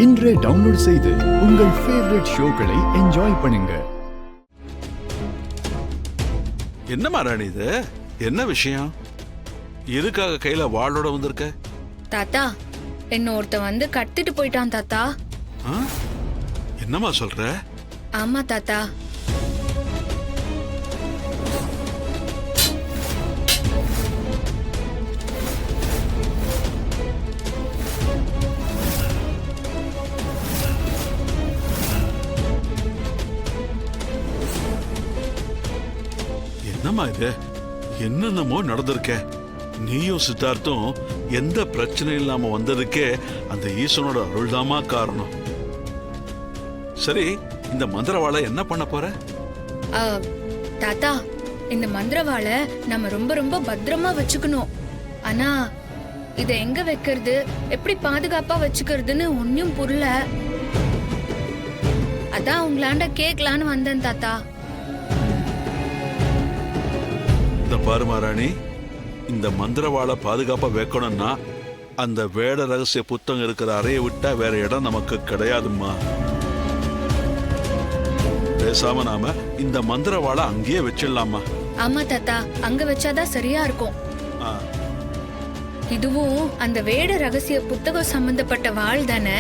இன்றே டவுன்லோட் செய்து உங்கள் ஃபேவரட் ஷோக்களை என்ஜாய் பண்ணுங்க. என்ன மாராணி இது? என்ன விஷயம்? எதுக்காக கையில வாளோட வந்திருக்க? தாத்தா, என்ன ஒருத்தன் வந்து கடத்திட்டு போயிட்டான் தாத்தா. என்னம்மா சொல்ற? ஆமா தாத்தா. என்னம்மா இது? என்னென்னமோ நடந்திருக்க. நீயும் சித்தார்த்தும் எந்த பிரச்சனை இல்லாம வந்ததுக்கே அந்த ஈசனோட அருள்தாமா காரணம். சரி, இந்த மந்திரவாளை என்ன பண்ண போற? தாத்தா, இந்த மந்திரவாளை நம்ம ரொம்ப ரொம்ப பத்திரமா வச்சுக்கணும். ஆனா இத எங்க வைக்கிறது, எப்படி பாதுகாப்பா வச்சுக்கிறதுன்னு ஒன்னும் புரியல. அதான் உங்களாண்ட கேட்கலான்னு வந்தேன் தாத்தா. இந்த பாரு மாராணி, இந்த மந்திரவாளை பாதுகாப்பா வைக்கணும்னா அந்த வேட ரகசிய புத்தகம் இருக்கிற அறையை விட்டா வேற இடம் நமக்கு கிடையாதும்மா. பேசாம நாம இந்த மந்திரவாளை அங்கேயே வச்சிடலாமா? ஆமா தாத்தா, அங்க வச்சாதான் சரியா இருக்கும். இதுவும் அந்த வேட ரகசிய புத்தகம் சம்பந்தப்பட்ட வாள் தானே,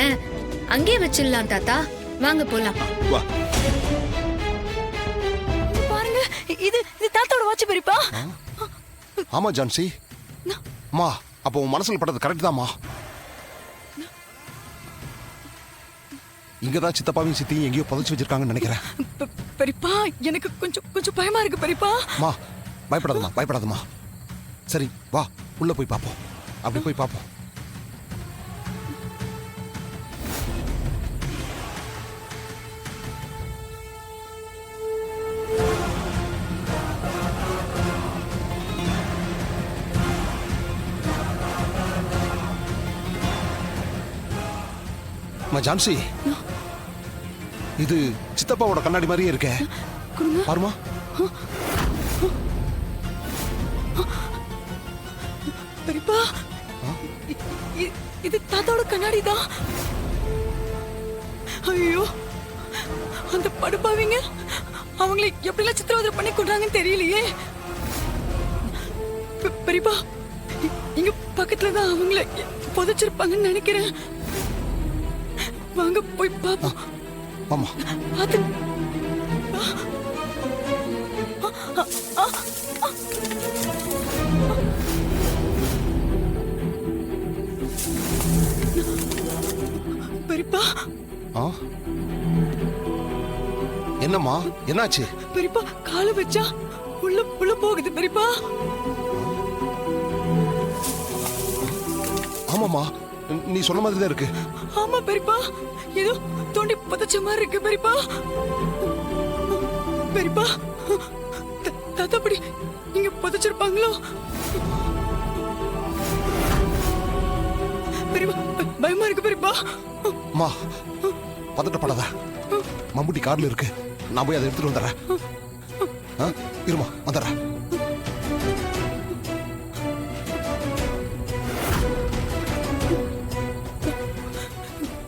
அங்கேயே வச்சிடலாம் தாத்தா. வாங்க போலாம். வா. பாருங்க, இது தாத்தாவோட வாட்ச் பெரியப்பா. ஆமா ஜான்சி. அம்மா, அப்போ உன் மனசுல பட்டது கரெக்ட் தான்மா. இங்கதான் சித்தப்பாவையும் சித்தியும் எங்கேயோ புதைச்சு வச்சிருக்காங்கன்னு நினைக்கிறேன். பெரியப்பா, எனக்கு கொஞ்சம் கொஞ்சம் பயமா இருக்கு பெரியப்பா. அம்மா, பயப்படாதம்மா, பயப்படாதம்மா. சரி வா, உள்ள போய் பாப்போம். அப்படி போய் பாப்போம். ஜான்சி, இது சித்தப்பாவோட கண்ணாடி மாதிரியே இருக்க. பாருமா. பெரியப்பா, இது தாத்தாவோட கண்ணாடி தான். ஐயோ, அந்த படுப்பாவிங்க அவங்களை எப்படிலாம் சித்திரவதை பண்ணி கொண்டாங்கன்னு தெரியலையே. பெரியப்பா, இங்க பக்கத்துலதான் அவங்கள புதைச்சிருப்பாங்கன்னு நினைக்கிறேன். வாங்க போய் பாப்போம். ஆமா. அது பெரியப்பா. என்னம்மா, என்னாச்சு? பெரியப்பா, காலை வச்சா உள்ள போகுது பெரியப்பா. ஆமாம்மா, நீ சொன்ன மாதிரி தான் இருக்கு. ஆமா பெரியப்பா, ஏதோ தோண்டி புதைச்ச மாதிரி இருக்கு பெரியப்பா. பெரியப்பா, தாத்தாப்படி நீங்க புதைச்சிருப்பாங்களோ? பெரியப்பா, பயமா இருக்கு பெரியப்பா. அம்மா, பதட்டப்படாத. மம்புட்டி கார்ல இருக்கு, நான் போய் அதை எடுத்துட்டு வந்துடுறேன். இருமா, வந்துடுறேன்.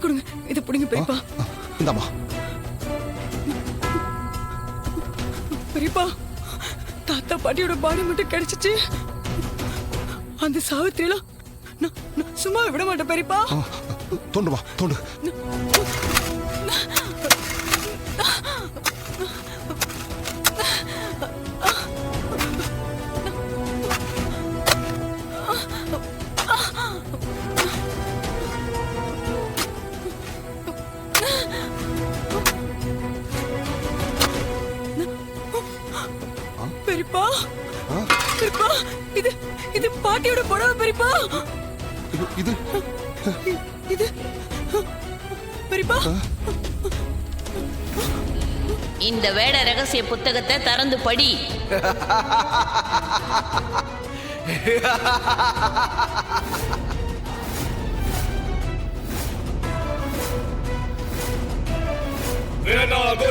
கொடுங்க, இதை பிடிங்க பெரியப்பா. இந்தாம்மா. பெரியப்பா, தாத்தா பாட்டியோட பாடி மட்டும் கிடைச்சிச்சு. அந்த சாவித்திரியெல்லாம் நான் சும்மா விட மாட்டேன் பெரியப்பா. தோண்டுமா, தோண்டு. பெரியப்பா, பெரியப்பா, இது பாட்டியோட புடவை பெரியப்பா. இது இது பெரியப்பா, இந்த வேட ரகசிய புத்தகத்தை திறந்து படி.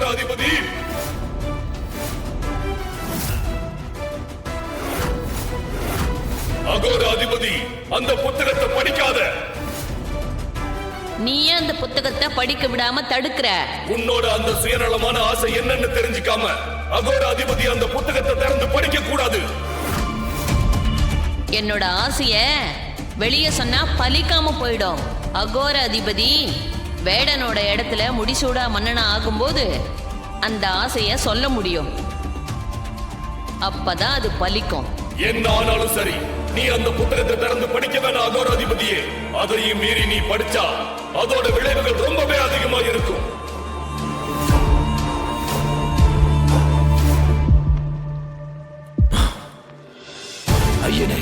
அதிபதி, அகோர அதிபதி, அந்த புத்தகத்தை படிக்காத. நீ ஏன் அந்த புத்தகத்தை படிக்க விடாம தடுக்கிற? உன்னோட அந்த சுயநலமான ஆசை என்னன்னு தெரிஞ்சுக்காம அகோர அதிபதி அந்த புத்தகத்தை திறந்து படிக்க கூடாது. என்னோட ஆசைய வெளியே சொன்னா பலிக்காம போயிடும். அகோர அதிபதி வேடனோட இடத்துல முடிசூடா மன்னனா ஆகும்போது அந்த ஆசைய சொல்ல முடியும். அப்பதான் அது பலிக்கும். என்ன ஆனாலும் சரி, நீ அந்த புத்தகத்தை திறந்து படிக்க வேணாம் அகோர அதிபதியே. அதையும் மீறி நீ படிச்சா அதோட விளைவுகள் ரொம்பவே அதிகமா இருக்கும். ஐயனே,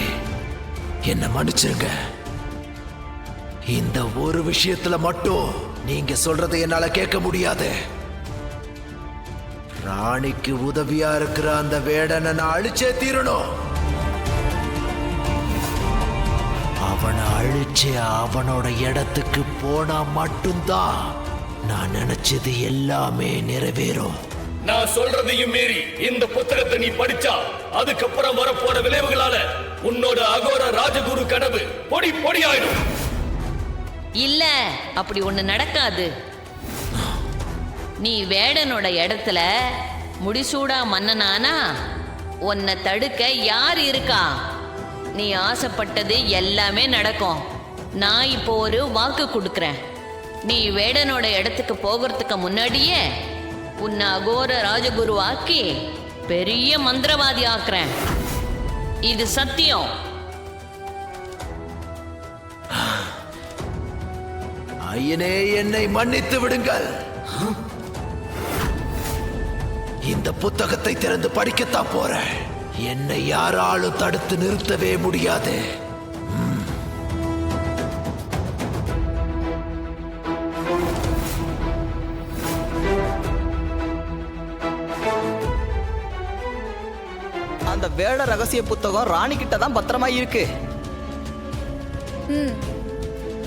என்ன மன்னிச்சிருங்க. இந்த ஒரு விஷயத்துல மட்டும் நீங்க சொல்றதை என்னால கேட்க முடியாது. ராணிக்கு உதவியா இருக்கிற அந்த வேடனை நான் அழிச்சே தீரணும். அவனை அழிச்சே அவனோட இடத்துக்கு போனா மட்டும்தான் நான் நினைச்சது எல்லாமே நிறைவேறும். நான் சொல்றதையும் மீறி இந்த புத்தகத்தை நீ படிச்சா அதுக்கப்புறம் வரப்போற விளைவுகளால உன்னோட அகோர ராஜகுரு கனவு பொடி பொடி ஆயிடும். இல்ல, அப்படி ஒண்ணு நடக்காது. நீ வேடனோட இடத்துல முடிசூடா மன்னனானா உன்னை தடுக்க யார் இருக்கா? நீ ஆசைப்பட்டது எல்லாமே நடக்கும். நான் இப்போ ஒரு வாக்கு கொடுக்கறேன். நீ வேடனோட இடத்துக்கு போகிறதுக்கு முன்னாடியே உன்னை அகோர ராஜகுரு ஆக்கி பெரிய மந்திரவாதி ஆக்குறேன். இது சத்தியம். ஐயனே, என்னை மன்னித்து விடுங்கள். இந்த புத்தகத்தை திறந்து படிக்கத்தான் போறேன். என்னை யாராலும் தடுத்து நிறுத்தவே முடியாது. அந்த வேட ரகசிய புத்தகம் ராணி கிட்ட தான் பத்திரமா இருக்கு.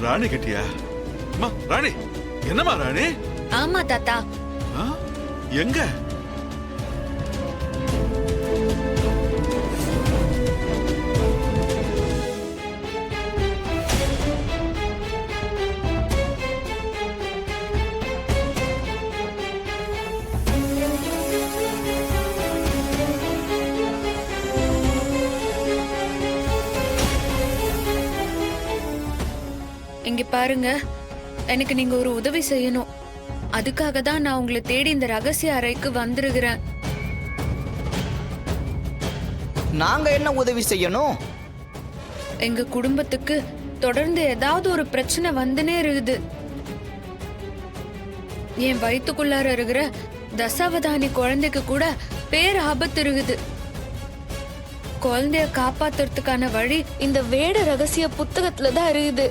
ராணி கிட்டியா? அம்மா, ராணி என்னம்மா ராணி? ஆமா தாத்தா. ஆ? எங்க? இங்க பாருங்க, எனக்கு நீங்க ஒரு உதவி செய்யணும். அதுக்காக தான் நான் உங்களை தேடி இந்த ரகசிய அறைக்கு வந்திருக்கிறேன். நாங்க என்ன உதவி செய்யணும்? எங்க குடும்பத்துக்கு தொடர்ந்து ஏதாவது ஒரு பிரச்சனை வந்துனே இருக்குது. என் வயிற்றுக்குள்ளார இருக்கிற தசாவதானி குழந்தைக்கு கூட பேர் ஆபத்து இருக்குது. குழந்தைய காப்பாத்துறதுக்கான வழி இந்த வேட ரகசிய புத்தகத்துல தான் இருக்குது.